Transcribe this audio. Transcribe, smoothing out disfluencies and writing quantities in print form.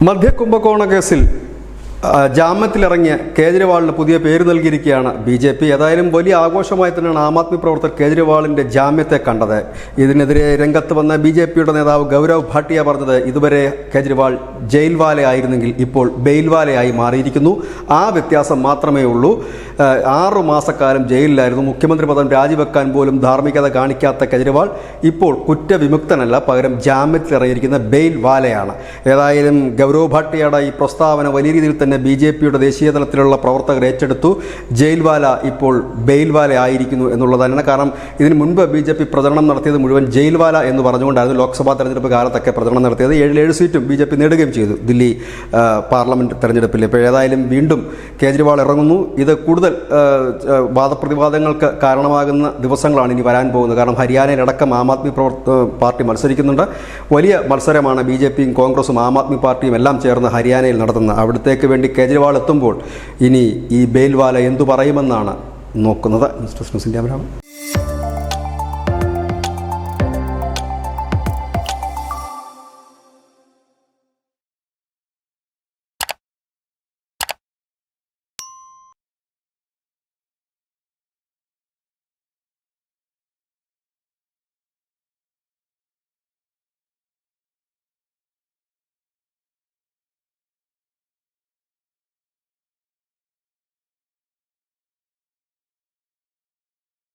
മധ്യകുംഭകോണ കേസിൽ ജാമ്യത്തിലിറങ്ങിയ കേജ്രിവാളിന് പുതിയ പേര് നൽകിയിരിക്കുകയാണ് ബി.ജെ.പി. ഏതായാലും വലിയ ആഘോഷമായി തന്നെയാണ് ആം ആദ്മി പ്രവർത്തകർ കേജ്രിവാളിൻ്റെ ജാമ്യത്തെ കണ്ടത്. ഇതിനെതിരെ രംഗത്ത് വന്ന ബി.ജെ.പിയുടെ നേതാവ് ഗൗരവ് ഭാട്ടിയ പറഞ്ഞത്, ഇതുവരെ കേജ്രിവാൾ ജയിൽവാലയായിരുന്നെങ്കിൽ ഇപ്പോൾ ബെയിൽവാലയായി മാറിയിരിക്കുന്നു. ആ വ്യത്യാസം മാത്രമേ ഉള്ളൂ. 6 മാസക്കാലം ജയിലിലായിരുന്നു. മുഖ്യമന്ത്രി പദം രാജിവെക്കാൻ പോലും ധാർമ്മികത കാണിക്കാത്ത കേജ്രിവാൾ ഇപ്പോൾ കുറ്റവിമുക്തനല്ല, പകരം ജാമ്യത്തിലിറങ്ങിയിരിക്കുന്ന ബെയിൽവാലയാണ്. ഏതായാലും ഗൗരവ് ഭാട്ടിയയുടെ ഈ പ്രസ്താവന വലിയ രീതിയിൽ ബി.ജെ.പിയുടെ ദേശീയ തലത്തിലുള്ള പ്രവർത്തകർ ഏറ്റെടുത്തു. ജയിൽവാല ഇപ്പോൾ ബെയിൽവാല ആയിരിക്കുന്നു എന്നുള്ളത് തന്നെയാണ്. കാരണം ഇതിന് മുൻപ് ബി.ജെ.പി. പ്രചരണം നടത്തിയത് മുഴുവൻ ജയിൽവാല എന്ന് പറഞ്ഞുകൊണ്ടായിരുന്നു. ലോക്സഭാ തെരഞ്ഞെടുപ്പ് കാലത്തൊക്കെ പ്രചരണം നടത്തിയത്. 7 സീറ്റും ബി.ജെ.പി. നേടുകയും ചെയ്തു ദില്ലി പാർലമെൻറ്റ് തെരഞ്ഞെടുപ്പിൽ. ഇപ്പോൾ ഏതായാലും വീണ്ടും കേജ്രിവാൾ ഇറങ്ങുന്നു. ഇത് കൂടുതൽ വാദപ്രതിവാദങ്ങൾക്ക് കാരണമാകുന്ന ദിവസങ്ങളാണ് ഇനി വരാൻ പോകുന്നത്. കാരണം ഹരിയാനയിലടക്കം ആം ആദ്മി പാർട്ടി മത്സരിക്കുന്നുണ്ട്. വലിയ മത്സരമാണ് ബി.ജെ.പിയും കോൺഗ്രസും ആം ആദ്മി പാർട്ടിയും എല്ലാം ചേർന്ന് ഹരിയാനയിൽ നടത്തുന്നത്. അവിടത്തേക്ക് വേണ്ടി കേജ്രിവാൾ എത്തുമ്പോൾ ഇനി ഈ ബെയിൽവാല എന്തു പറയുമെന്നാണ് നോക്കുന്നത്. News desk news India.